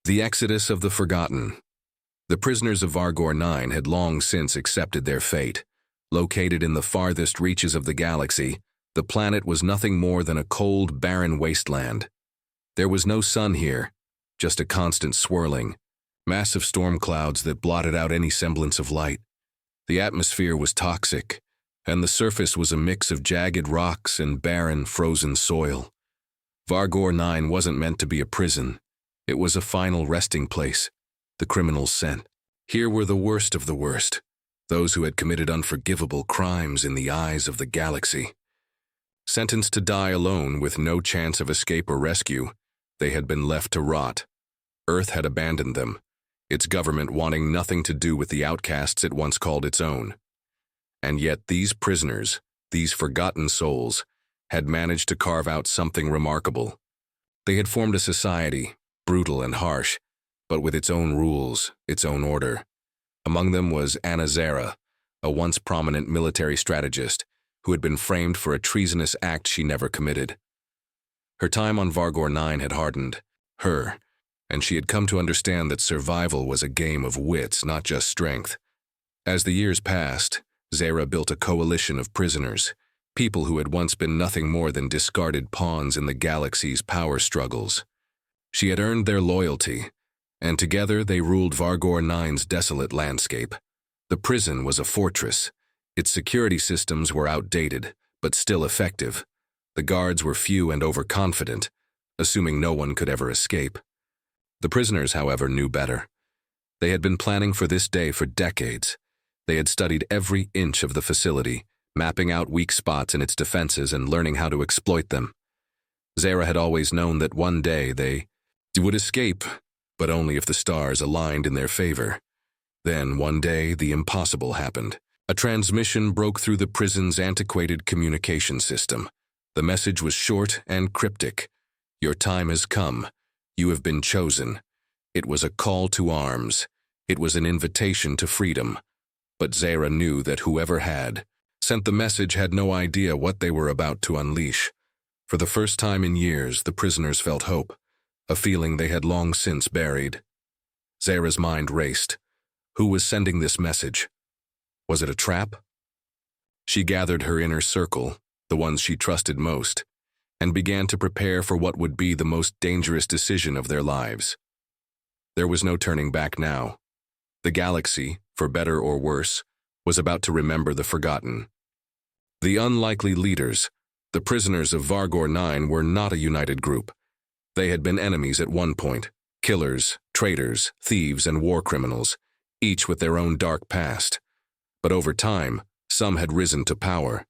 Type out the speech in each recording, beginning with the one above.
The Exodus of the Forgotten. The prisoners of Vargor 9 had long since accepted their fate. Located in the farthest reaches of the galaxy, the planet was nothing more than a cold, barren wasteland. There was no sun here, just a constant swirling, massive storm clouds that blotted out any semblance of light. The atmosphere was toxic, and the surface was a mix of jagged rocks and barren, frozen soil. Vargor 9 wasn't meant to be a prison. It was a final resting place, the criminals sent. Here were the worst of the worst, those who had committed unforgivable crimes in the eyes of the galaxy. Sentenced to die alone with no chance of escape or rescue, they had been left to rot. Earth had abandoned them, its government wanting nothing to do with the outcasts it once called its own. And yet these prisoners, these forgotten souls, had managed to carve out something remarkable. They had formed a society, brutal and harsh, but with its own rules, its own order. Among them was Anna Zara, a once prominent military strategist who had been framed for a treasonous act she never committed. Her time on Vargor 9 had hardened her, and she had come to understand that survival was a game of wits, not just strength. As the years passed, Zara built a coalition of prisoners, people who had once been nothing more than discarded pawns in the galaxy's power struggles. She had earned their loyalty, and together they ruled Vargor 9's desolate landscape. The prison was a fortress. Its security systems were outdated, but still effective. The guards were few and overconfident, assuming no one could ever escape. The prisoners, however, knew better. They had been planning for this day for decades. They had studied every inch of the facility, mapping out weak spots in its defenses and learning how to exploit them. Zara had always known that one day they would escape, but only if the stars aligned in their favor. Then, one day, the impossible happened. A transmission broke through the prison's antiquated communication system. The message was short and cryptic. "Your time has come. You have been chosen." It was a call to arms. It was an invitation to freedom. But Zara knew that whoever had sent the message had no idea what they were about to unleash. For the first time in years, the prisoners felt hope, a feeling they had long since buried. Zara's mind raced. Who was sending this message? Was it a trap? She gathered her inner circle, the ones she trusted most, and began to prepare for what would be the most dangerous decision of their lives. There was no turning back now. The galaxy, for better or worse, was about to remember the forgotten. The unlikely leaders, the prisoners of Vargor 9, were not a united group. They had been enemies at one point, killers, traitors, thieves, and war criminals, each with their own dark past. But over time, some had risen to power.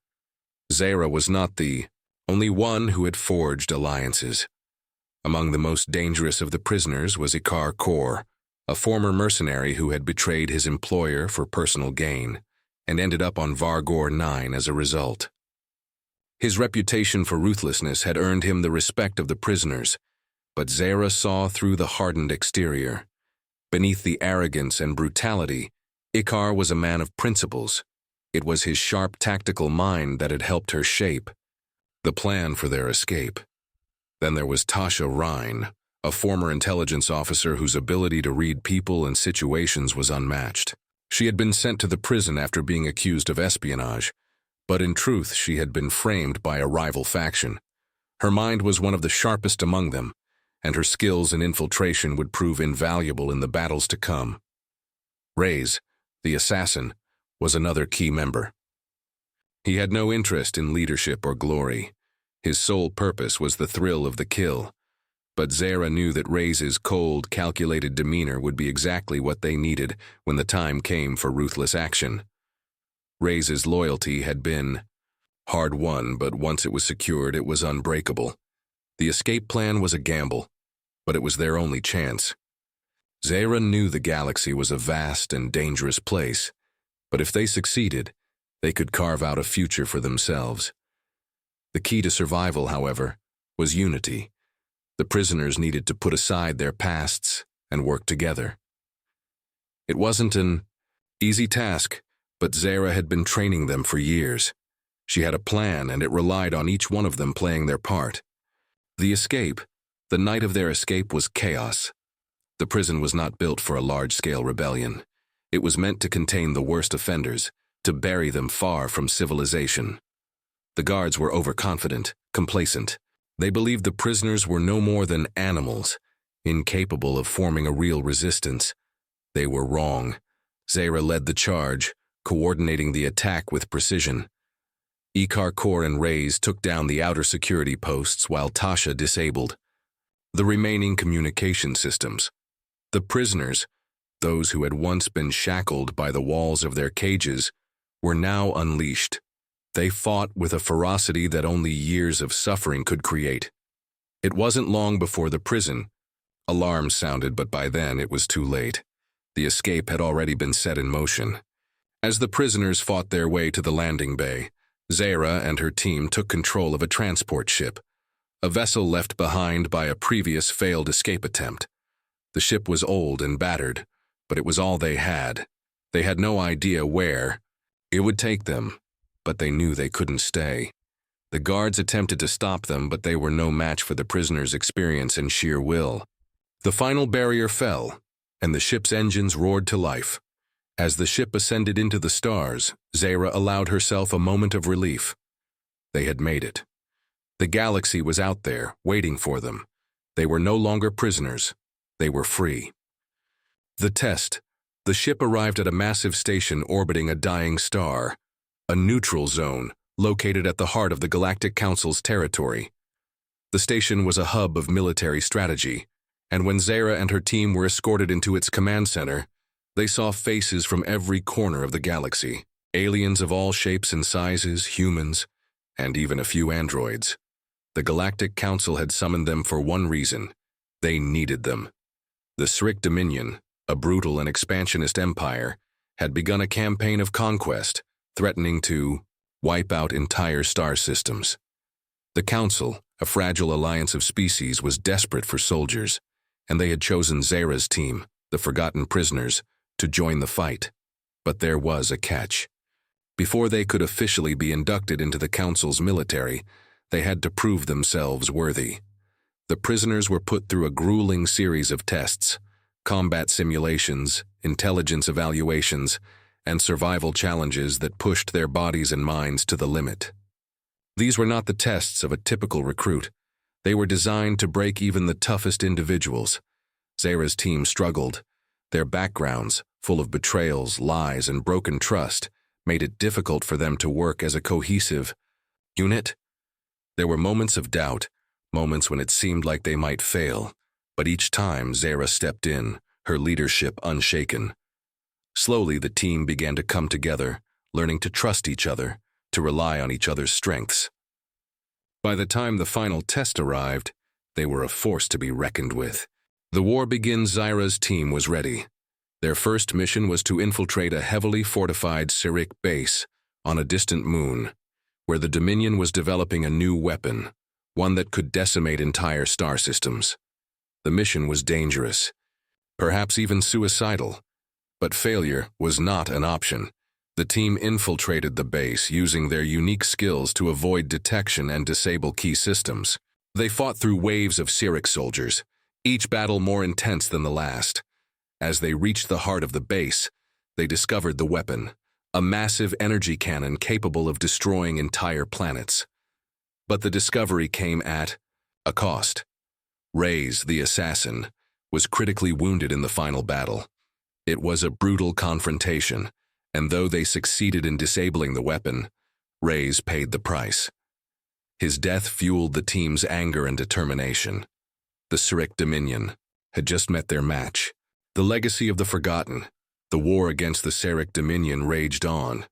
Zara was not the only one who had forged alliances. Among the most dangerous of the prisoners was Ikar Kor, a former mercenary who had betrayed his employer for personal gain, and ended up on Vargor 9 as a result. His reputation for ruthlessness had earned him the respect of the prisoners, but Zara saw through the hardened exterior. Beneath the arrogance and brutality, Ikar was a man of principles. It was his sharp tactical mind that had helped her shape the plan for their escape. Then there was Tasha Rhine, a former intelligence officer whose ability to read people and situations was unmatched. She had been sent to the prison after being accused of espionage, but in truth she had been framed by a rival faction. Her mind was one of the sharpest among them, and her skills in infiltration would prove invaluable in the battles to come. Reyes, the assassin, was another key member. He had no interest in leadership or glory. His sole purpose was the thrill of the kill. But Zara knew that Reyes' cold, calculated demeanor would be exactly what they needed when the time came for ruthless action. Reyes' loyalty had been hard-won, but once it was secured, it was unbreakable. The escape plan was a gamble, but it was their only chance. Zara knew the galaxy was a vast and dangerous place, but if they succeeded, they could carve out a future for themselves. The key to survival, however, was unity. The prisoners needed to put aside their pasts and work together. It wasn't an easy task, but Zara had been training them for years. She had a plan, and it relied on each one of them playing their part. The night of their escape was chaos. The prison was not built for a large-scale rebellion. It was meant to contain the worst offenders, to bury them far from civilization. The guards were overconfident, complacent. They believed the prisoners were no more than animals, incapable of forming a real resistance. They were wrong. Zara led the charge, coordinating the attack with precision. Ikar, Kor, and Reyes took down the outer security posts while Tasha disabled the remaining communication systems. The prisoners, those who had once been shackled by the walls of their cages, were now unleashed. They fought with a ferocity that only years of suffering could create. It wasn't long before the prison. Alarms sounded, but by then it was too late. The escape had already been set in motion. As the prisoners fought their way to the landing bay, Zara and her team took control of a transport ship, a vessel left behind by a previous failed escape attempt. The ship was old and battered, but it was all they had. They had no idea where it would take them, but they knew they couldn't stay. The guards attempted to stop them, but they were no match for the prisoners' experience and sheer will. The final barrier fell, and the ship's engines roared to life. As the ship ascended into the stars, Zara allowed herself a moment of relief. They had made it. The galaxy was out there, waiting for them. They were no longer prisoners. They were free. The test. The ship arrived at a massive station orbiting a dying star, a neutral zone located at the heart of the Galactic Council's territory. The station was a hub of military strategy, and when Zara and her team were escorted into its command center, they saw faces from every corner of the galaxy, aliens of all shapes and sizes, humans, and even a few androids. The Galactic Council had summoned them for one reason. They needed them. The Cyric Dominion, a brutal and expansionist empire, had begun a campaign of conquest, threatening to wipe out entire star systems. The Council, a fragile alliance of species, was desperate for soldiers, and they had chosen Zara's team, the Forgotten Prisoners, to join the fight. But there was a catch. Before they could officially be inducted into the Council's military, they had to prove themselves worthy. The prisoners were put through a grueling series of tests, combat simulations, intelligence evaluations, and survival challenges that pushed their bodies and minds to the limit. These were not the tests of a typical recruit. They were designed to break even the toughest individuals. Zara's team struggled. Their backgrounds, full of betrayals, lies, and broken trust, made it difficult for them to work as a cohesive unit. There were moments of doubt, moments when it seemed like they might fail, but each time Zara stepped in, her leadership unshaken. Slowly, the team began to come together, learning to trust each other, to rely on each other's strengths. By the time the final test arrived, they were a force to be reckoned with. The War Begins Zara's team was ready. Their first mission was to infiltrate a heavily fortified Cyric base on a distant moon, where the Dominion was developing a new weapon, one that could decimate entire star systems. The mission was dangerous, perhaps even suicidal, but failure was not an option. The team infiltrated the base using their unique skills to avoid detection and disable key systems. They fought through waves of Cyric soldiers, each battle more intense than the last. As they reached the heart of the base, they discovered the weapon, a massive energy cannon capable of destroying entire planets. But the discovery came at a cost. Reyes, the assassin, was critically wounded in the final battle. It was a brutal confrontation, and though they succeeded in disabling the weapon, Reyes paid the price. His death fueled the team's anger and determination. The Cyric Dominion had just met their match. The legacy of the Forgotten, the war against the Cyric Dominion, raged on.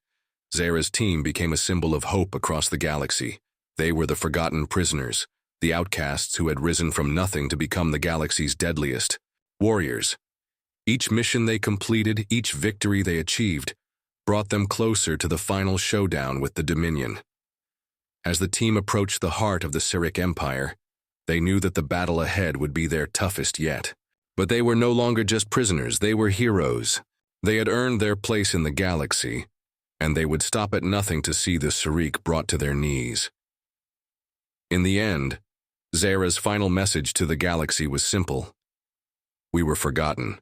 Zara's team became a symbol of hope across the galaxy. They were the Forgotten Prisoners, the outcasts who had risen from nothing to become the galaxy's deadliest warriors. Each mission they completed, each victory they achieved, brought them closer to the final showdown with the Dominion. As the team approached the heart of the Cyric Empire, they knew that the battle ahead would be their toughest yet. But they were no longer just prisoners, they were heroes. They had earned their place in the galaxy, and they would stop at nothing to see the Cyric brought to their knees. In the end, Zara's final message to the galaxy was simple. We were forgotten,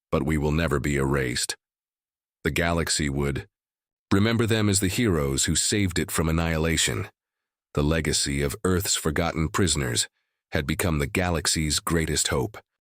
but we will never be erased. The galaxy would remember them as the heroes who saved it from annihilation. The legacy of Earth's forgotten prisoners had become the galaxy's greatest hope.